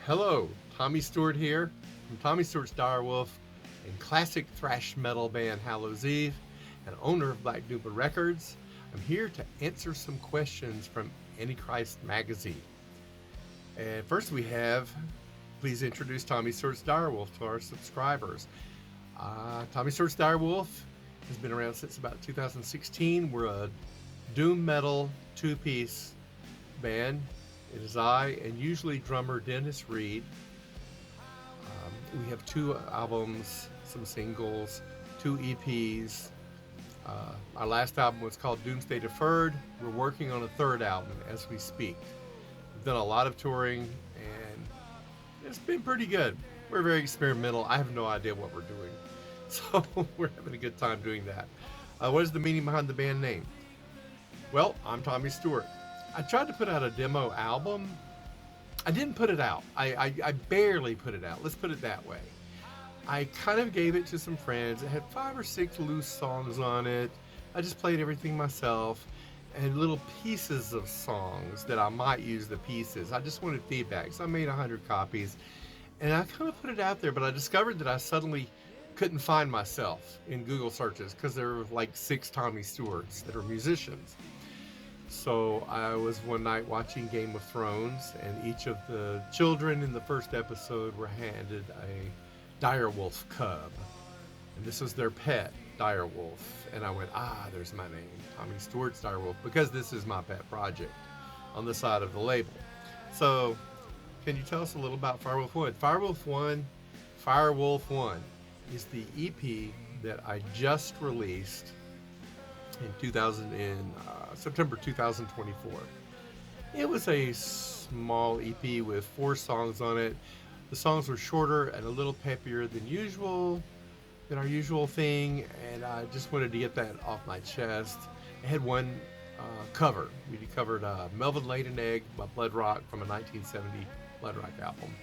Hello, Tommy Stewart here from Tommy Stewart's Dyerwulf and classic thrash metal band Hallows Eve and owner of blackdoombarecords. I'm here to answer some questions from Antichrist Magazine. And first we have, please introduce Tommy Stewart's Dyerwulf to our subscribers. Tommy Stewart's Dyerwulf has been around since about 2016. We're a doom metal two-piece band. It is I and usually drummer Dennis Reed. We have 2 albums, some singles, 2 EPs. Our last album was called Doomsday Deferred. We're working on a 3rd album as we speak. We've done a lot of touring and it's been pretty good. We're very experimental. I have no idea what we're doing. So we're having a good time doing that. What is the meaning behind the band name? Well, I'm Tommy Stewart. I tried to put out a demo album. I didn't put it out. I barely put it out. Let's put it that way. I kind of gave it to some friends. It had 5 or 6 loose songs on it. I just played everything myself and little pieces of songs that I might use the pieces. I just wanted feedback. So I made 100 copies and I kind of put it out there, but I discovered that I suddenly couldn't find myself in Google searches because there were like 6 Tommy Stewarts that are musicians. So I was one night watching Game of Thrones, and each of the children in the first episode were handed a Dyerwulf cub. And this was their pet, Dyerwulf. And I went, there's my name, Tommy Stewart's Dyerwulf, because this is my pet project on the side of the label. So can you tell us a little about Firewolf 1? Firewolf 1 is the EP that I just released in September 2024. It was a small EP with 4 songs on it. The songs were shorter and a little peppier than our usual thing, and I just wanted to get that off my chest. It had one cover. We covered Melvin Laid an Egg by Blood Rock from a 1970 Blood Rock album.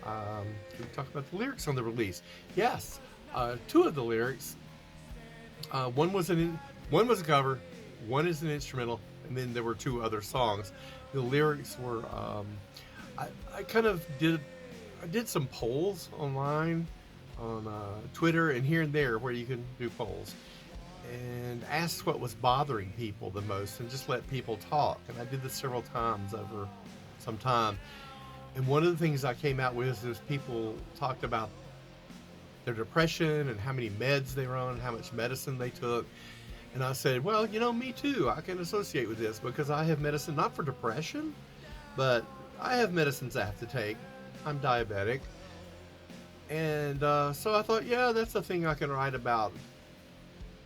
Can we talk about the lyrics on the release? Yes, 2 of the lyrics. One was a cover, one is an instrumental, and then there were 2 other songs. The lyrics were, I did some polls online on Twitter and here and there where you can do polls, and asked what was bothering people the most and just let people talk. And I did this several times over some time. And one of the things I came out with is people talked about their depression and how many meds they were on and how much medicine they took. And I said, well, me too. I can associate with this because I have medicine, not for depression, but I have medicines I have to take. I'm diabetic. And so I thought, yeah, that's a thing I can write about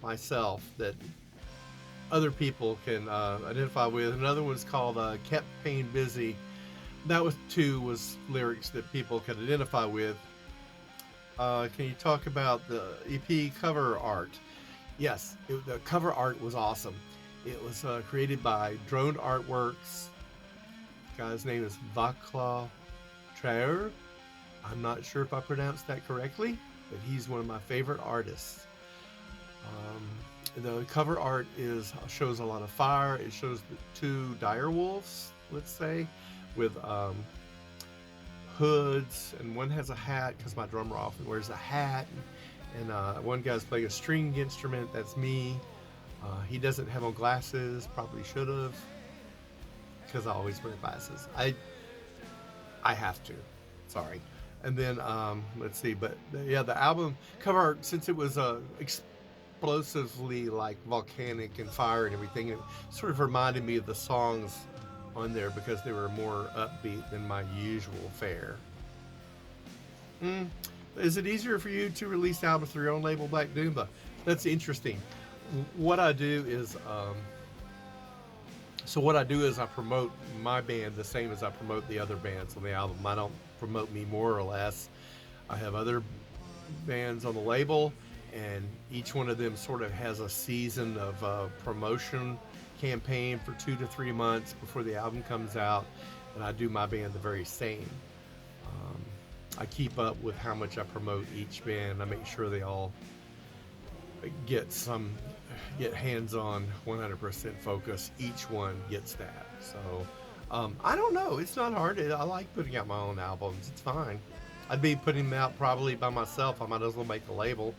myself that other people can identify with. Another one's called Kept Pain Busy. That was 2 lyrics that people could identify with. Can you talk about the EP cover art? Yes, the cover art was awesome. It was created by Drone Artworks. The guy's name is Vaclav Traer. I'm not sure if I pronounced that correctly, but he's one of my favorite artists. The cover art shows a lot of fire. It shows the 2 direwolves, let's say, with hoods, and one has a hat because my drummer often wears a hat. And one guy's playing a string instrument. That's me. He doesn't have on glasses. Probably should have, because I always wear glasses. I have to. Sorry. And then let's see. But yeah, the album cover art, since it was explosively like volcanic and fire and everything, it sort of reminded me of the songs on there because they were more upbeat than my usual fare. Is it easier for you to release albums through your own label, Black Doomba? That's interesting. What I do is, I promote my band the same as I promote the other bands on the album. I don't promote me more or less. I have other bands on the label, and each one of them sort of has a season of promotion campaign for 2 to 3 months before the album comes out, and I do my band the very same. I keep up with how much I promote each band. I make sure they all get hands-on 100% focus. Each one gets that. So I don't know. It's not hard. I like putting out my own albums. It's fine. I'd be putting them out probably by myself. I might as well make a label.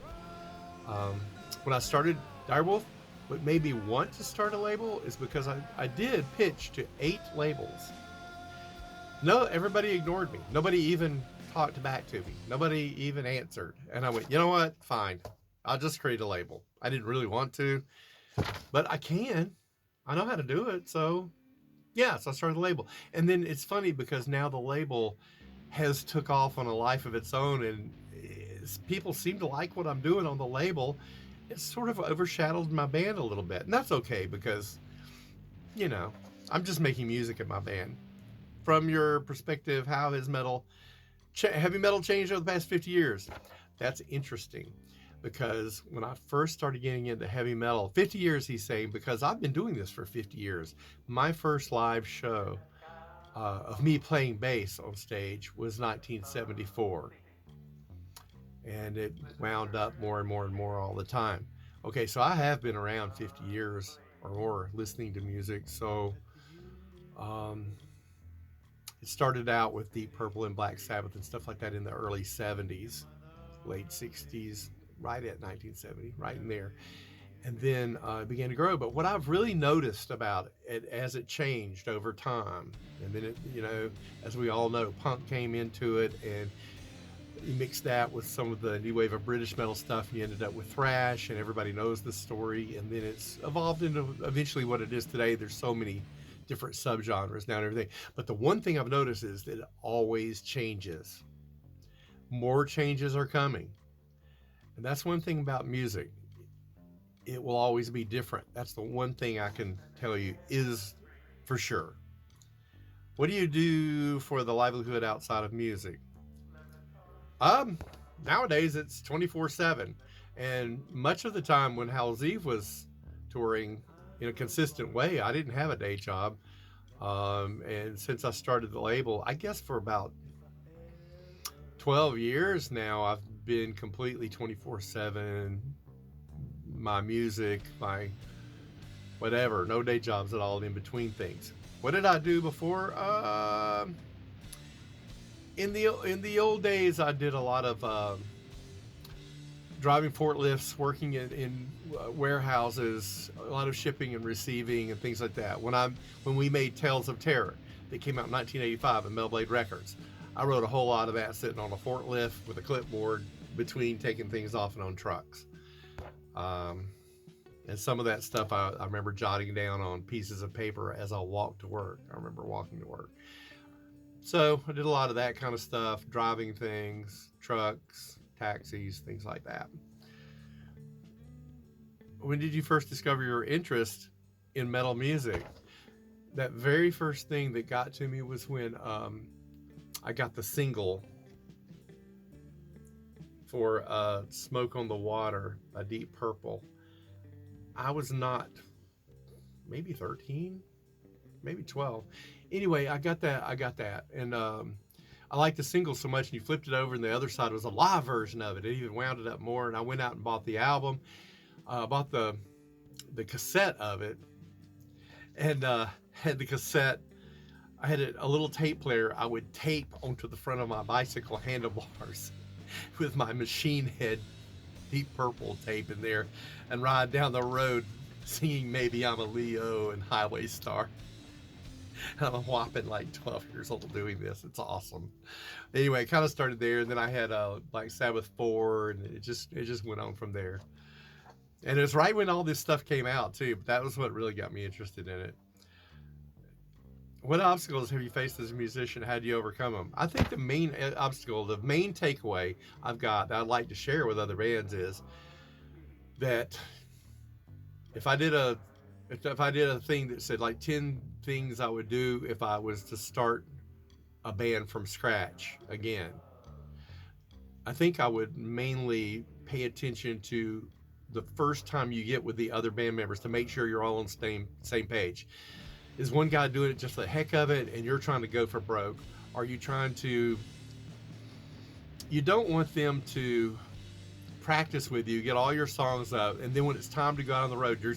Um, when I started Dyerwulf, what made me want to start a label is because I did pitch to 8 labels. No, everybody ignored me. Nobody even talked back to me. Nobody even answered. And I went, you know what? Fine. I'll just create a label. I didn't really want to, but I can. I know how to do it. So yeah, so I started the label. And then it's funny because now the label has took off on a life of its own, and people seem to like what I'm doing on the label. It's sort of overshadowed my band a little bit. And that's okay because, you know, I'm just making music in my band. From your perspective, how has heavy metal changed over the past 50 years? That's interesting because when I first started getting into heavy metal, 50 years he's saying, because I've been doing this for 50 years. My first live show of me playing bass on stage was 1974. And it wound up more and more and more all the time. Okay, so I have been around 50 years or more listening to music. So it started out with Deep Purple and Black Sabbath and stuff like that in the early 70s, late 60s, right at 1970, right in there. And then it began to grow. But what I've really noticed about it as it changed over time, and then it, you know, as we all know, punk came into it, and you mix that with some of the new wave of British metal stuff, and you ended up with thrash, and everybody knows the story. And then it's evolved into eventually what it is today. There's so many different subgenres now and everything. But the one thing I've noticed is that it always changes. More changes are coming. And that's one thing about music. It will always be different. That's the one thing I can tell you is for sure. What do you do for the livelihood outside of music? Nowadays it's 24/7. And much of the time when Hallows Eve was touring in a consistent way, I didn't have a day job. And since I started the label, I guess for about 12 years now, I've been completely 24/7. My music, my whatever, no day jobs at all in between things. What did I do before? In the old days, I did a lot of driving forklifts, working in warehouses, a lot of shipping and receiving and things like that. When we made Tales of Terror, that came out in 1985 in Blade Records, I wrote a whole lot of that sitting on a forklift with a clipboard between taking things off and on trucks. And some of that stuff I remember jotting down on pieces of paper as I walked to work. I remember walking to work. So I did a lot of that kind of stuff, driving things, trucks, taxis, things like that. When did you first discover your interest in metal music? That very first thing that got to me was when I got the single for Smoke on the Water by Deep Purple. I was not, maybe 13, maybe 12. Anyway, I got that. And I liked the single so much, and you flipped it over, and the other side was a live version of it. It even wound it up more, and I went out and bought the album, bought the cassette of it, and had the cassette. I had a little tape player I would tape onto the front of my bicycle handlebars with my machine head Deep Purple tape in there, and ride down the road singing Maybe I'm a Leo and Highway Star. I'm a whopping like 12 years old doing this. It's awesome. Anyway, it kind of started there, and then I had like Sabbath 4, and it just went on from there. And it was right when all this stuff came out too. But that was what really got me interested in it. What obstacles have you faced as a musician? How do you overcome them? I think the main obstacle, the main takeaway I've got that I'd like to share with other bands is that if I did a thing that said like 10 things I would do if I was to start a band from scratch again, I think I would mainly pay attention to the first time you get with the other band members to make sure you're all on the same page. Is one guy doing it just for the heck of it and you're trying to go for broke? Are you trying to... You don't want them to practice with you, get all your songs up, and then when it's time to go out on the road, you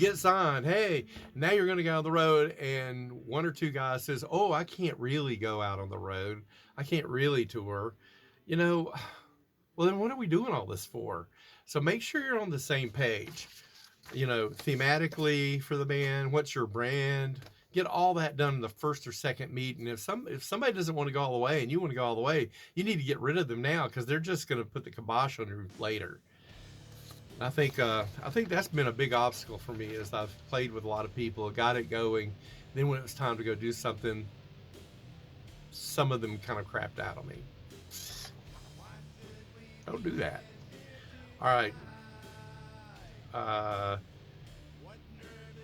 get signed. Hey, now you're going to go on the road, and one or two guys says, "Oh, I can't really go out on the road. I can't really tour." You know, well, then what are we doing all this for? So make sure you're on the same page. You know, thematically for the band, what's your brand? Get all that done in the first or second meet. And if somebody doesn't want to go all the way and you want to go all the way, you need to get rid of them now, because they're just going to put the kibosh on you later. I think that's been a big obstacle for me, as I've played with a lot of people, got it going. Then when it was time to go do something, some of them kind of crapped out on me. Don't do that. All right.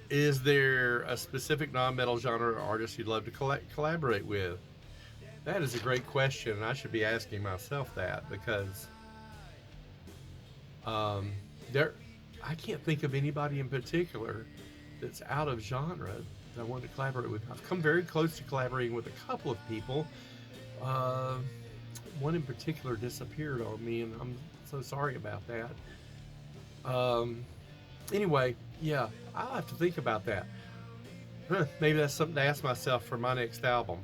Is there a specific non-metal genre or artist you'd love to collaborate with? That is a great question, and I should be asking myself that, because I can't think of anybody in particular that's out of genre that I want to collaborate with. I've come very close to collaborating with a couple of people. One in particular disappeared on me, and I'm so sorry about that. Anyway, yeah, I'll have to think about that. Maybe that's something to ask myself for my next album,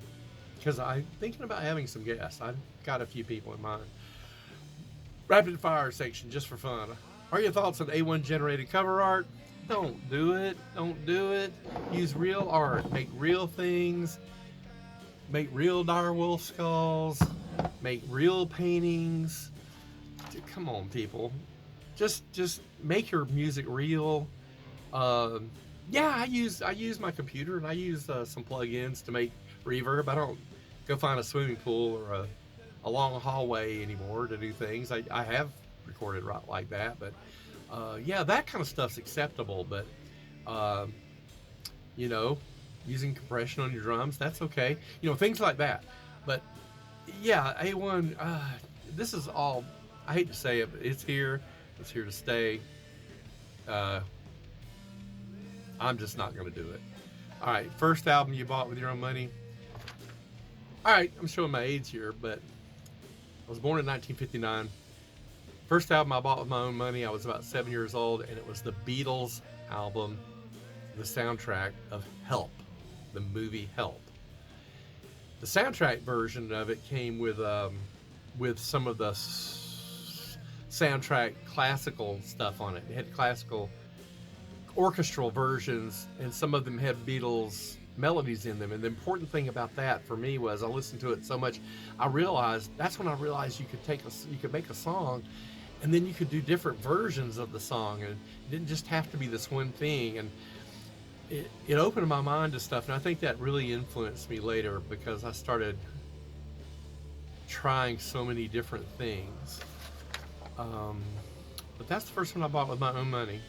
because I'm thinking about having some guests. I've got a few people in mind. Rapid fire section, just for fun. Are your thoughts on A1 generated cover art? Don't do it. Don't do it. Use real art. Make real things. Make real Dyerwulf skulls. Make real paintings. Come on, people. Just make your music real. Yeah, I use my computer, and I use some plugins to make reverb. I don't go find a swimming pool or a long hallway anymore to do things. I have recorded right like that, but yeah, that kind of stuff's acceptable. But you know, using compression on your drums, that's okay. You know, things like that. But yeah, A1. This is all. I hate to say it, but it's here. It's here to stay. I'm just not going to do it. All right, first album you bought with your own money. All right, I'm showing my age here, but I was born in 1959. First album I bought with my own money, I was about 7 years old, and it was the Beatles album, the soundtrack of Help, the movie Help. The soundtrack version of it came with some of the soundtrack classical stuff on it. It had classical orchestral versions, and some of them had Beatles melodies in them. And the important thing about that for me was I listened to it so much, that's when I realized you could make a song, and then you could do different versions of the song, and it didn't just have to be this one thing. And it opened my mind to stuff, and I think that really influenced me later, because I started trying so many different things. But that's the first one I bought with my own money.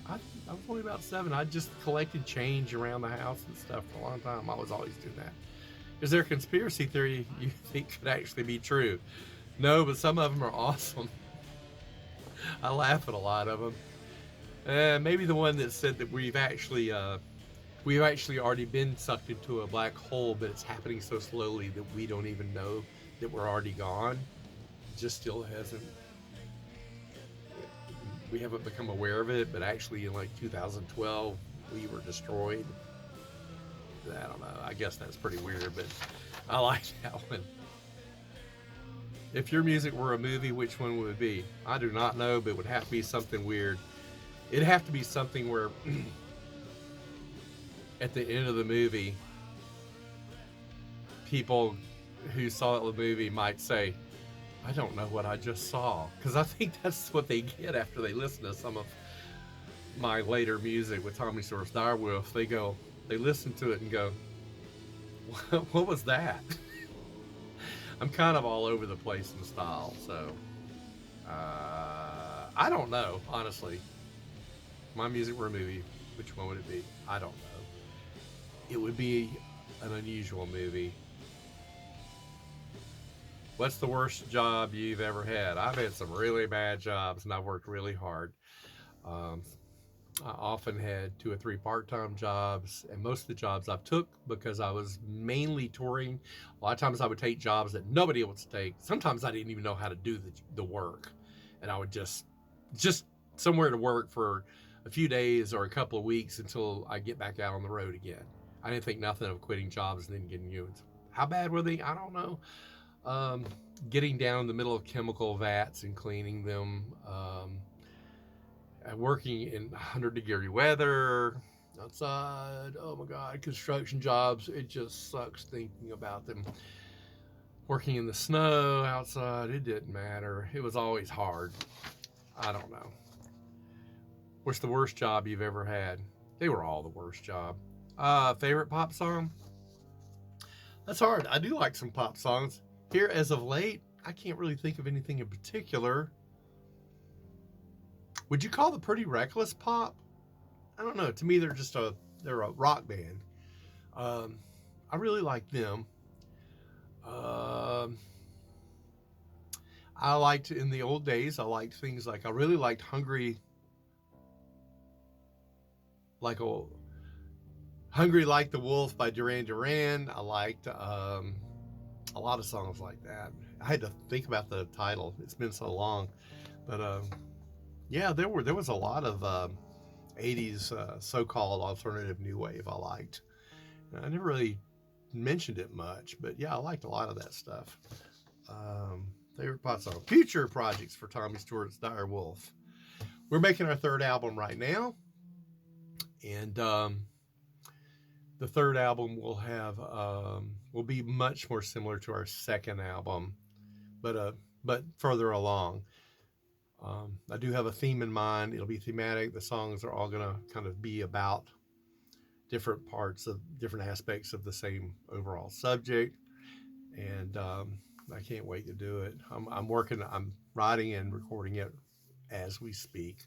I was only about 7. I just collected change around the house and stuff for a long time. I was always doing that. Is there a conspiracy theory you think could actually be true? No, but some of them are awesome. I laugh at a lot of them. Maybe the one that said that we've actually already been sucked into a black hole, but it's happening so slowly that we don't even know that we're already gone. It just still hasn't. We haven't become aware of it, but actually in like 2012, we were destroyed. I don't know. I guess that's pretty weird, but I like that one. If your music were a movie, which one would it be? I do not know, but it would have to be something weird. It'd have to be something where at the end of the movie, people who saw the movie might say, I don't know what I just saw. Because I think that's what they get after they listen to some of my later music with Tommy Source Dyerwulf. They listen to it and go, what was that? I'm kind of all over the place in style, so I don't know, honestly. If my music were a movie, which one would it be? I don't know. It would be an unusual movie. What's the worst job you've ever had? I've had some really bad jobs, and I've worked really hard. I often had 2 or 3 part-time jobs, and most of the jobs I took because I was mainly touring. A lot of times I would take jobs that nobody else would take. Sometimes I didn't even know how to do the work. and I would just somewhere to work for a few days or a couple of weeks until I get back out on the road again. I didn't think nothing of quitting jobs and then getting units. How bad were they? I don't know. Um, Getting down in the middle of chemical vats and cleaning them, working in 100-degree weather outside. Oh my God, construction jobs. It just sucks thinking about them. Working in the snow outside, it didn't matter. It was always hard. I don't know. What's the worst job you've ever had? They were all the worst job. Favorite pop song? That's hard. I do like some pop songs. Here, as of late, I can't really think of anything in particular. Would you call the Pretty Reckless pop? I don't know. To me, they're a rock band. I really like them. I liked in the old days. I liked things like I really liked "Hungry Like the Wolf" by Duran Duran. I liked a lot of songs like that. I had to think about the title. It's been so long, but yeah, there was a lot of 80s so-called alternative new wave I liked. I never really mentioned it much, but yeah, I liked a lot of that stuff. Favorite pop song? Future projects for Tommy Stewart's Dyerwulf. We're making our third album right now, and the third album will be much more similar to our second album, but further along. I do have a theme in mind. It'll be thematic. The songs are all going to kind of be about different aspects of the same overall subject, and I can't wait to do it. I'm writing and recording it as we speak.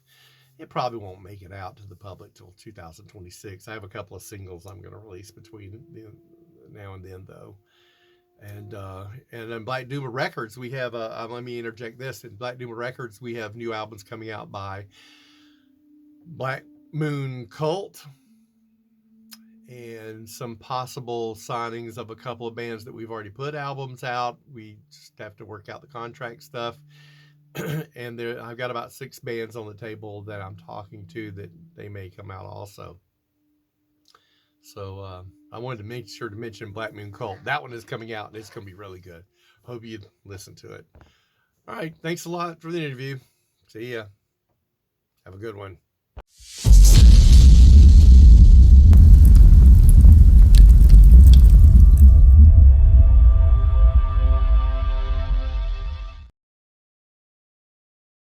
It probably won't make it out to the public till 2026. I have a couple of singles I'm going to release between now and then, though. And then Black Doomba Records, we have let me interject this. In Black Doomba Records, we have new albums coming out by Black Moon Cult, and some possible signings of a couple of bands that we've already put albums out. We just have to work out the contract stuff. And I've got about 6 bands on the table that I'm talking to that they may come out also. So I wanted to make sure to mention Black Moon Cult. That one is coming out, and it's going to be really good. Hope you listen to it. All right. Thanks a lot for the interview. See ya. Have a good one.